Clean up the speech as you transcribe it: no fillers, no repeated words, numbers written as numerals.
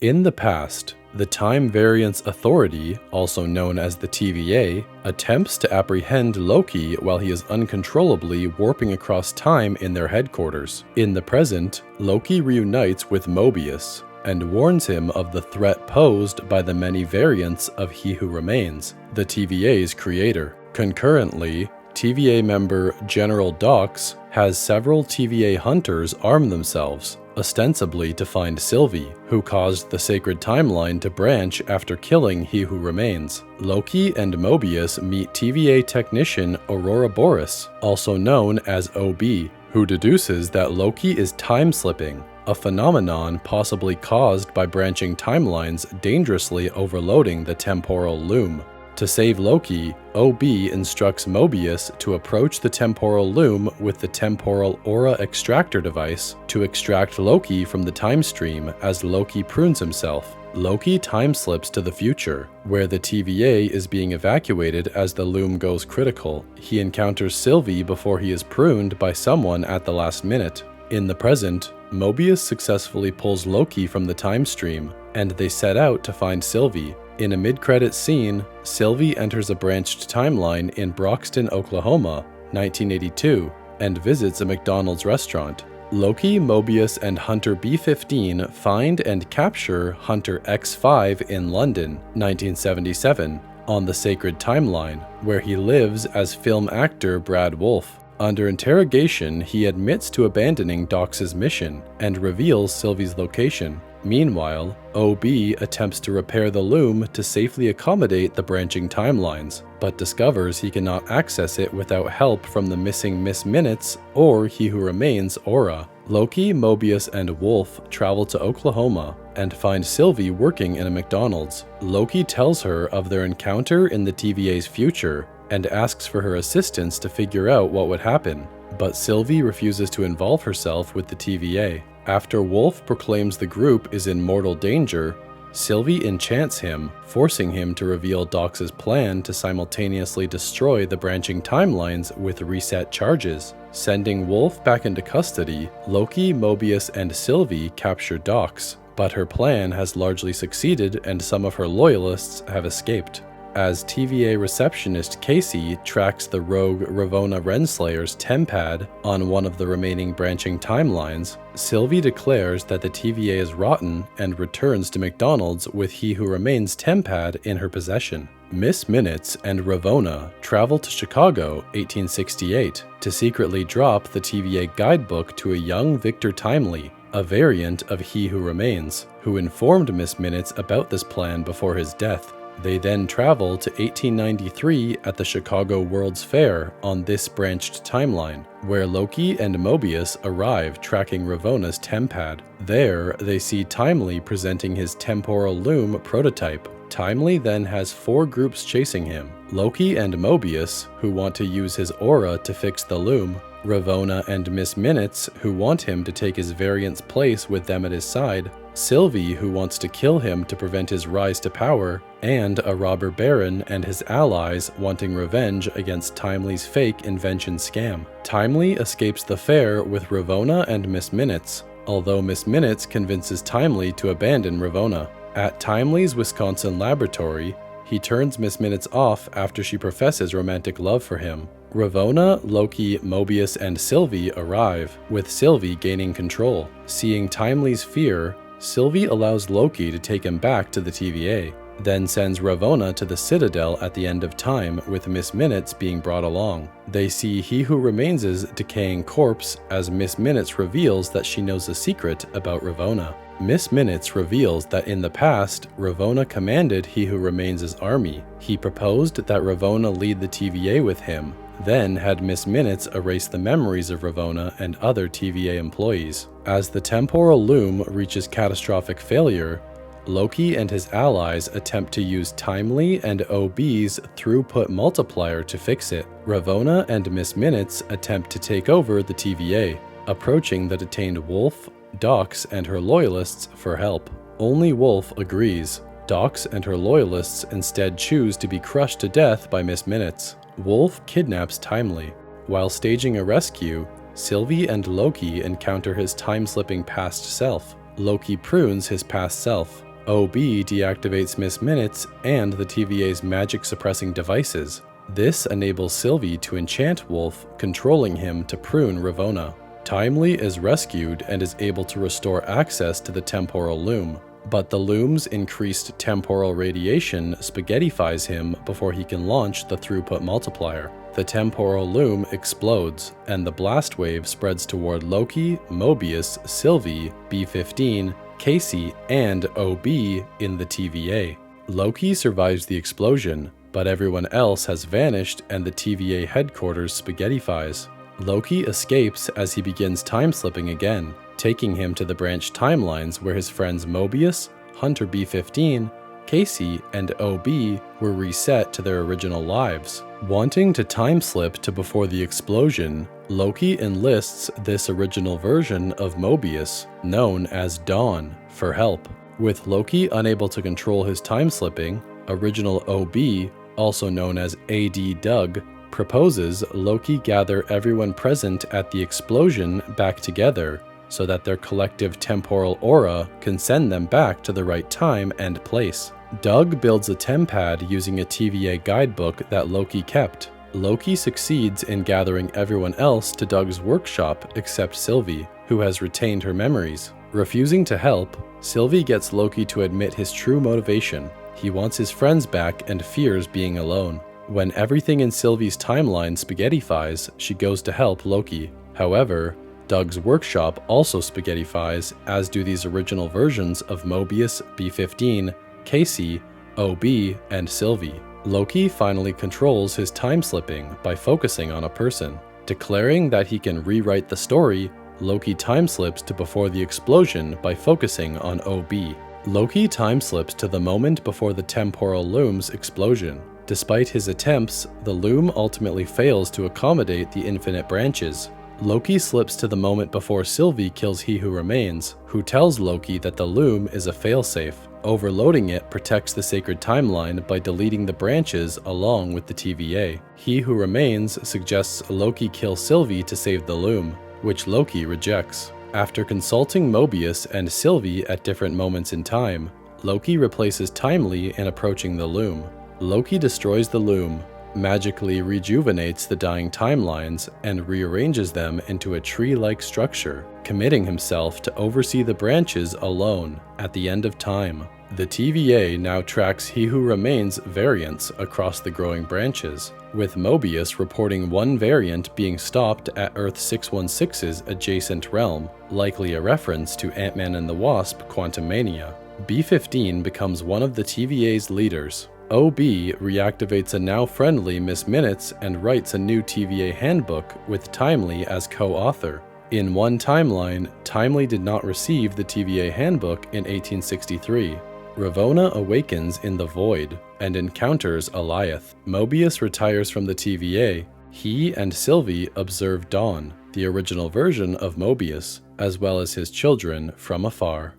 In the past, the Time Variance Authority, also known as the TVA, attempts to apprehend Loki while he is uncontrollably warping across time in their headquarters. In the present, Loki reunites with Mobius and warns him of the threat posed by the many variants of He Who Remains, the TVA's creator. Concurrently, TVA member General Dox has several TVA hunters arm themselves, ostensibly to find Sylvie, who caused the sacred timeline to branch after killing He Who Remains. Loki and Mobius meet TVA technician Aurora Boris, also known as OB, who deduces that Loki is time-slipping, a phenomenon possibly caused by branching timelines dangerously overloading the temporal loom. To save Loki, OB instructs Mobius to approach the temporal loom with the temporal aura extractor device to extract Loki from the time stream as Loki prunes himself. Loki time-slips to the future, where the TVA is being evacuated as the loom goes critical. He encounters Sylvie before he is pruned by someone at the last minute. In the present, Mobius successfully pulls Loki from the time stream, and they set out to find Sylvie. In a mid-credits scene, Sylvie enters a branched timeline in Broxton, Oklahoma, 1982, and visits a McDonald's restaurant. Loki, Mobius, and Hunter B-15 find and capture Hunter X5 in London, 1977, on the sacred timeline, where he lives as film actor Brad Wolfe. Under interrogation, he admits to abandoning Dox's mission and reveals Sylvie's location. Meanwhile, OB attempts to repair the loom to safely accommodate the branching timelines, but discovers he cannot access it without help from the missing Miss Minutes or He Who Remains aura. Loki, Mobius, and Wolf travel to Oklahoma and find Sylvie working in a McDonald's. Loki tells her of their encounter in the TVA's future and asks for her assistance to figure out what would happen, but Sylvie refuses to involve herself with the TVA. After Wolf proclaims the group is in mortal danger, Sylvie enchants him, forcing him to reveal Dox's plan to simultaneously destroy the branching timelines with reset charges. Sending Wolf back into custody, Loki, Mobius, and Sylvie capture Dox, but her plan has largely succeeded and some of her loyalists have escaped. As TVA receptionist Casey tracks the rogue Ravonna Renslayer's tempad on one of the remaining branching timelines, Sylvie declares that the TVA is rotten and returns to McDonald's with He Who Remains tempad in her possession. Miss Minutes and Ravonna travel to Chicago, 1868, to secretly drop the TVA guidebook to a young Victor Timely, a variant of He Who Remains, who informed Miss Minutes about this plan before his death. They then travel to 1893 at the Chicago World's Fair on this branched timeline, where Loki and Mobius arrive tracking Ravonna's tempad. There, they see Timely presenting his temporal loom prototype. Timely then has 4 groups chasing him: Loki and Mobius, who want to use his aura to fix the loom, Ravonna and Miss Minutes, who want him to take his variant's place with them at his side, Sylvie, who wants to kill him to prevent his rise to power, and a robber baron and his allies wanting revenge against Timely's fake invention scam. Timely escapes the fair with Ravonna and Miss Minutes, although Miss Minutes convinces Timely to abandon Ravonna. At Timely's Wisconsin laboratory, he turns Miss Minutes off after she professes romantic love for him. Ravonna, Loki, Mobius, and Sylvie arrive, with Sylvie gaining control. Seeing Timely's fear, Sylvie allows Loki to take him back to the TVA, then sends Ravonna to the Citadel at the end of time with Miss Minutes being brought along. They see He Who Remains' decaying corpse as Miss Minutes reveals that she knows a secret about Ravonna. Miss Minutes reveals that in the past, Ravonna commanded He Who Remains' army. He proposed that Ravonna lead the TVA with him, then had Miss Minutes erase the memories of Ravonna and other TVA employees. As the temporal loom reaches catastrophic failure, Loki and his allies attempt to use Timely and OB's throughput multiplier to fix it. Ravonna and Miss Minutes attempt to take over the TVA, approaching the detained Wolf, Dox, and her loyalists for help. Only Wolf agrees. Dox and her loyalists instead choose to be crushed to death by Miss Minutes. Wolf kidnaps Timely. While staging a rescue, Sylvie and Loki encounter his time-slipping past self. Loki prunes his past self. OB deactivates Miss Minutes and the TVA's magic-suppressing devices. This enables Sylvie to enchant Wolf, controlling him to prune Ravonna. Timely is rescued and is able to restore access to the temporal loom, but the loom's increased temporal radiation spaghettifies him before he can launch the throughput multiplier. The temporal loom explodes, and the blast wave spreads toward Loki, Mobius, Sylvie, B-15, Casey, and OB in the TVA. Loki survives the explosion, but everyone else has vanished and the TVA headquarters spaghettifies. Loki escapes as he begins time-slipping again, taking him to the branch timelines where his friends Mobius, Hunter B-15, Casey, and OB were reset to their original lives. Wanting to time-slip to before the explosion, Loki enlists this original version of Mobius, known as Dawn, for help. With Loki unable to control his time-slipping, original OB, also known as AD Doug, proposes Loki gather everyone present at the explosion back together so that their collective temporal aura can send them back to the right time and place. Doug builds a tempad using a TVA guidebook that Loki kept. Loki succeeds in gathering everyone else to Doug's workshop except Sylvie, who has retained her memories. Refusing to help, Sylvie gets Loki to admit his true motivation. He wants his friends back and fears being alone. When everything in Sylvie's timeline spaghettifies, she goes to help Loki. However, Doug's workshop also spaghettifies, as do these original versions of Mobius, B-15, Casey, OB, and Sylvie. Loki finally controls his time-slipping by focusing on a person. Declaring that he can rewrite the story, Loki time-slips to before the explosion by focusing on OB. Loki time-slips to the moment before the temporal loom's explosion. Despite his attempts, the loom ultimately fails to accommodate the infinite branches. Loki slips to the moment before Sylvie kills He Who Remains, who tells Loki that the loom is a failsafe. Overloading it protects the sacred timeline by deleting the branches along with the TVA. He Who Remains suggests Loki kill Sylvie to save the loom, which Loki rejects. After consulting Mobius and Sylvie at different moments in time, Loki replaces Timely in approaching the loom. Loki destroys the loom, magically rejuvenates the dying timelines, and rearranges them into a tree-like structure, committing himself to oversee the branches alone at the end of time. The TVA now tracks He Who Remains variants across the growing branches, with Mobius reporting one variant being stopped at Earth 616's adjacent realm, likely a reference to Ant-Man and the Wasp Quantumania. B-15 becomes one of the TVA's leaders. OB reactivates a now-friendly Miss Minutes and writes a new TVA handbook with Timely as co-author. In one timeline, Timely did not receive the TVA handbook in 1863. Ravonna awakens in the Void and encounters Alioth. Mobius retires from the TVA. He and Sylvie observe Dawn, the original version of Mobius, as well as his children, from afar.